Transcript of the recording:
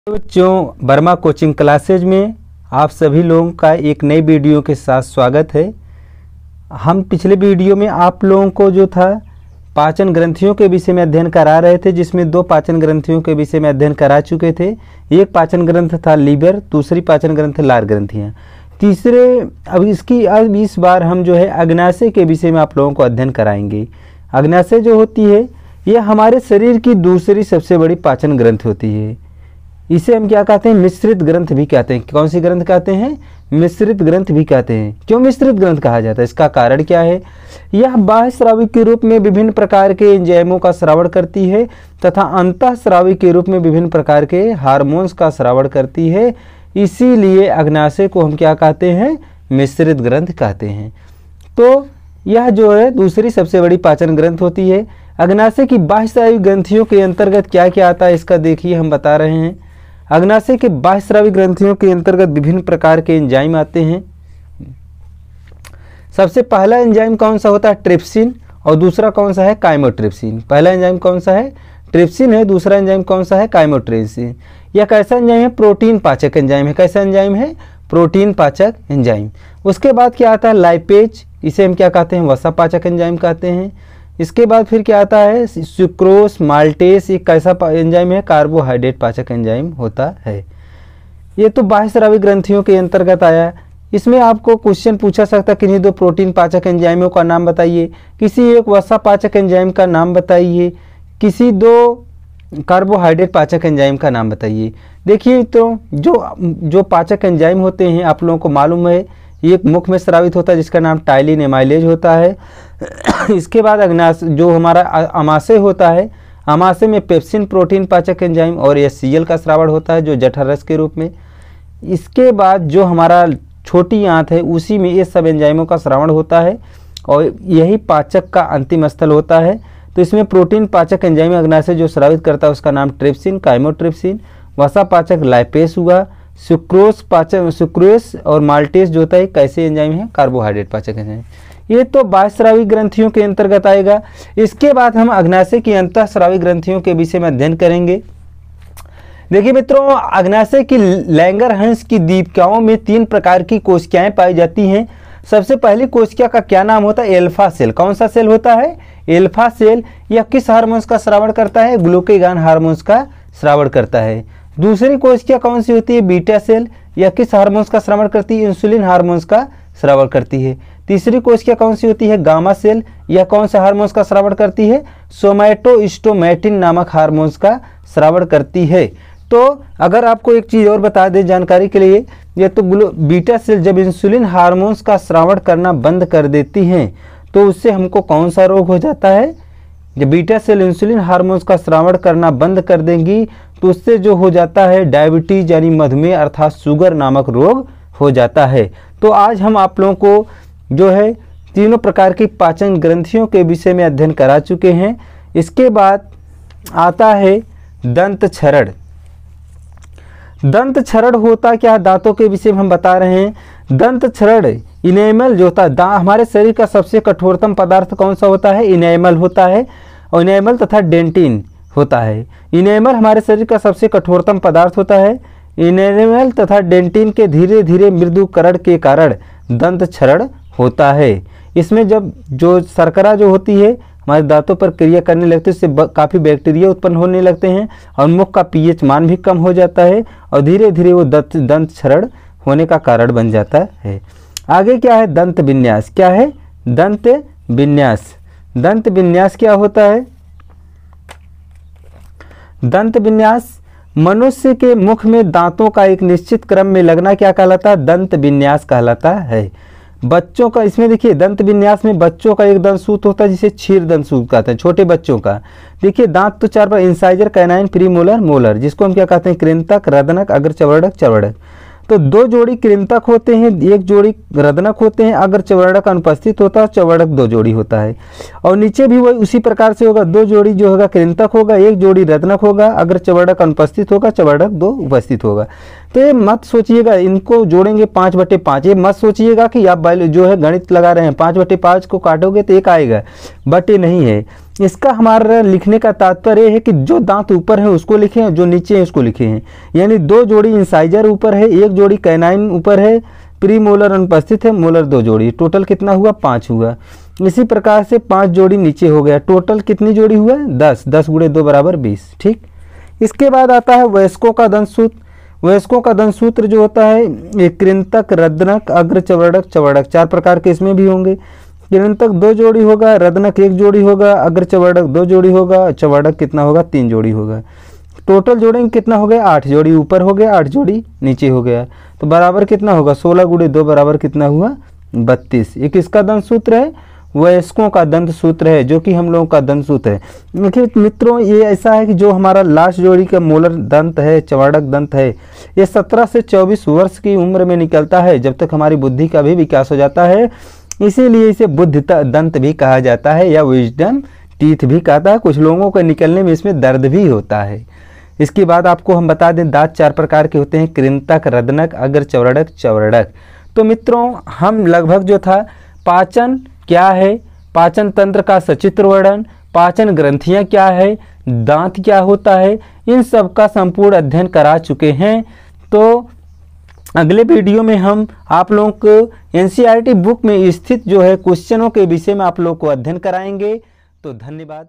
बच्चों, Verma coaching classes में आप सभी लोगों का एक नई वीडियो के साथ स्वागत है। हम पिछले वीडियो में आप लोगों को जो था पाचन ग्रंथियों के विषय में अध्ययन करा रहे थे, जिसमें दो पाचन ग्रंथियों के विषय में अध्ययन करा चुके थे। एक पाचन ग्रंथ था लीवर, दूसरी पाचन ग्रंथ लार ग्रंथियाँ। अब इस बार हम जो है अग्नाशय के विषय में आप लोगों को अध्ययन कराएंगे। अग्नाशय जो होती है यह हमारे शरीर की दूसरी सबसे बड़ी पाचन ग्रंथ होती है। इसे हम क्या कहते हैं? मिश्रित ग्रंथ भी कहते हैं। कौन सी ग्रंथ कहते हैं? मिश्रित ग्रंथ भी कहते हैं। क्यों मिश्रित ग्रंथ कहा जाता है? इसका कारण क्या है? यह बाह्य स्रावी के रूप में विभिन्न प्रकार के एंजाइमों का स्रावण करती है तथा अंतःस्रावी के रूप में विभिन्न प्रकार के हार्मोन्स का स्रावण करती है। इसीलिए अग्नाशय को हम क्या कहते हैं? मिश्रित ग्रंथ कहते हैं। तो यह जो है दूसरी सबसे बड़ी पाचन ग्रंथ होती है। अग्नाशय की बाह्य स्रावी ग्रंथियों के अंतर्गत क्या क्या आता है इसका देखिए, हम बता रहे हैं। अग्नाशय के बाह्य स्रावी ग्रंथियों के अंतर्गत विभिन्न प्रकार के एंजाइम आते हैं। सबसे पहला एंजाइम कौन सा होता है? ट्रिप्सिन। और दूसरा कौन सा है? काइमोट्रिप्सिन। पहला एंजाइम कौन सा है? ट्रिप्सिन है। दूसरा एंजाइम कौन सा है? काइमोट्रिप्सिन। यह कैसा एंजाइम है? प्रोटीन पाचक एंजाइम है। कैसा एंजाइम है? प्रोटीन पाचक एंजाइम। उसके बाद क्या आता है? लाइपेज। इसे हम क्या कहते हैं? वसा पाचक एंजाइम कहते हैं। इसके बाद फिर क्या आता है? Sucrose, maltase. एक कैसा एंजाइम है? कार्बोहाइड्रेट पाचक एंजाइम होता है। ये तो बाह्य स्रावी ग्रंथियों के अंतर्गत आया। इसमें आपको क्वेश्चन पूछा सकता है, किन्हीं दो प्रोटीन पाचक एंजाइमों का नाम बताइए, किसी एक वसा पाचक एंजाइम का नाम बताइए, किसी दो कार्बोहाइड्रेट पाचक एंजाइम का नाम बताइए। देखिए, तो जो पाचक एंजाइम होते हैं आप लोगों को मालूम है, एक मुख में स्रावित होता है जिसका नाम टाइलिन एमाइलेज होता है। इसके बाद जो हमारा अमाशय होता है, अमाशय में पेप्सिन प्रोटीन पाचक एंजाइम और HCl का स्रावण होता है जो जठर रस के रूप में। इसके बाद जो हमारा छोटी आंत है उसी में ये सब एंजाइमों का स्रावण होता है और यही पाचक का अंतिम स्थल होता है। तो इसमें प्रोटीन पाचक एंजाइम अग्नाशय जो स्रावित करता है उसका नाम ट्रिप्सिन, काइमोट्रिप्सिन। वसा पाचक लाइपेस हुआ। सुक्रोस और माल्टेस जो होता है कैसे एंजाइम है? कार्बोहाइड्रेट पाचक एंजाइम। ये तो बाह्य स्रावी ग्रंथियों के अंतर्गत आएगा। इसके बाद हम अग्नाशय की अंतःस्रावी ग्रंथियों के विषय में अध्ययन करेंगे। देखिए मित्रों, अग्नाशय की लैंगरहंस की दीपिकाओं में 3 प्रकार की कोशिकाएं पाई जाती हैं। सबसे पहली कोशिका का क्या नाम होता है? Alpha cell. कौन सा सेल होता है? Alpha cell. यह किस हार्मोन्स का स्रावण करता है? ग्लूकेगान हार्मोन्स का स्रावण करता है। दूसरी कोशिका कौन सी होती है? Beta cell. यह किस हार्मोन्स का स्रावण करती है? इंसुलिन हार्मोन्स का स्रावण करती है। तीसरी कोशिका कौन सी होती है? Gamma cell. यह कौन सा हार्मोन्स का स्रावण करती है? सोमैटोस्टोमैटिन नामक हार्मोन्स का स्रावण करती है। तो अगर आपको एक चीज़ और बता दें जानकारी के लिए, यह तो बीटा सेल जब इंसुलिन हार्मोन्स का स्रावण करना बंद कर देती हैं तो उससे हमको कौन सा रोग हो जाता है? जब बीटा सेल इंसुलिन हार्मोन्स का स्रावण करना बंद कर देंगी तो उससे जो हो जाता है डायबिटीज यानी मधुमेह अर्थात शुगर नामक रोग हो जाता है। तो आज हम आप लोगों को जो है तीनों प्रकार की पाचन ग्रंथियों के विषय में अध्ययन करा चुके हैं। इसके बाद आता है दंत क्षरण। दंत क्षरण होता क्या? दांतों के विषय में हम बता रहे हैं। दंत क्षरण इनेमल जो होता है, हमारे शरीर का सबसे कठोरतम पदार्थ कौन सा होता है? इनेमल होता है। और इनेमल तथा डेंटिन होता है। इनेमल हमारे शरीर का सबसे कठोरतम पदार्थ होता है। इनेमल तथा डेंटिन के धीरे धीरे मृदुकरण के कारण दंत क्षरण होता है। इसमें जब जो शर्करा जो होती है हमारे दांतों पर क्रिया करने लगती है, इससे काफ़ी बैक्टीरिया उत्पन्न होने लगते हैं और मुख का pH मान भी कम हो जाता है और धीरे धीरे वो दंत क्षरण होने का कारण बन जाता है। आगे क्या है? दंत विन्यास। क्या है? दंत विन्यास। दंत विन्यास क्या होता है? दंत विन्यास मनुष्य के मुख में दांतों का एक निश्चित क्रम में लगना क्या कहलाता है? दंत विन्यास कहलाता है। बच्चों का इसमें देखिए दंत विन्यास में बच्चों का एक दंतसूत्र होता है जिसे क्षीर दंतसूत्र कहते हैं। छोटे बच्चों का देखिए दांत तो 4 पर इंसाइजर, कैनाइन, प्रीमोलर, मोलर, जिसको हम क्या कहते हैं? कृंतक, रदनक, अग्रचवर्णक, चवर्णक। तो 2 जोड़ी कृंतक होते हैं, 1 जोड़ी रदनक होते हैं। अगर चवर्णक अनुपस्थित होता है चवर्णक 2 जोड़ी होता है। और नीचे भी वही उसी प्रकार से होगा, 2 जोड़ी जो होगा कृंतक होगा, 1 जोड़ी रदनक होगा। अगर चवर्णक अनुपस्थित होगा चवर्णक 2 उपस्थित होगा। तो ये मत सोचिएगा इनको जोड़ेंगे 5/5। ये मत सोचिएगा कि आप जो है गणित लगा रहे हैं 5/5 को काटोगे तो 1 आएगा, बट ये नहीं है। इसका हमारा लिखने का तात्पर्य है कि जो दांत ऊपर है उसको लिखें और जो नीचे है उसको लिखे हैं। यानी 2 जोड़ी इंसाइजर ऊपर है, 1 जोड़ी कैनाइन ऊपर है, प्री मोलर अनुपस्थित है, मोलर 2 जोड़ी, टोटल कितना हुआ 5 हुआ। इसी प्रकार से 5 जोड़ी नीचे हो गया, टोटल कितनी जोड़ी हुआ 10, 10 गुणे 2 बराबर 20। ठीक, इसके बाद आता है वयस्कों का दंत सूत्र। वयस्कों का दंत सूत्र जो होता है एक कृंतक, रदनक, अग्र चवर्णक, चवर्णक 4 प्रकार के इसमें भी होंगे। कृंतक 2 जोड़ी होगा, रदनक 1 जोड़ी होगा, अग्र चवर्णक 2 जोड़ी होगा, चवर्णक कितना होगा 3 जोड़ी होगा। टोटल जोड़ेंगे कितना हो गया 8 जोड़ी ऊपर हो गया, 8 जोड़ी नीचे हो गया, तो बराबर कितना होगा 16 गुणे 2 बराबर कितना हुआ 32। ये किसका दंत सूत्र है, वयस्कों का दंत सूत्र है, जो कि हम लोगों का दंत सूत्र है। देखिए मित्रों, ये ऐसा है कि जो हमारा लास्ट जोड़ी का मोलर दंत है, चवाड़क दंत है, ये 17 से 24 वर्ष की उम्र में निकलता है, जब तक हमारी बुद्धि का भी विकास हो जाता है। इसीलिए इसे बुद्धि दंत भी कहा जाता है या विजडम टीथ भी कहता है। कुछ लोगों को निकलने में इसमें दर्द भी होता है। इसके बाद आपको हम बता दें, दांत 4 प्रकार के होते हैं, कृंतक, रदनक, अग्र चवर्णक, चवर्णक। तो मित्रों, हम लगभग जो था पाचन क्या है, पाचन तंत्र का सचित्र वर्णन, पाचन ग्रंथियां क्या है, दांत क्या होता है, इन सब का संपूर्ण अध्ययन करा चुके हैं। तो अगले वीडियो में हम आप लोगों को एनसीईआरटी बुक में स्थित जो है क्वेश्चनों के विषय में आप लोग को अध्ययन कराएंगे। तो धन्यवाद।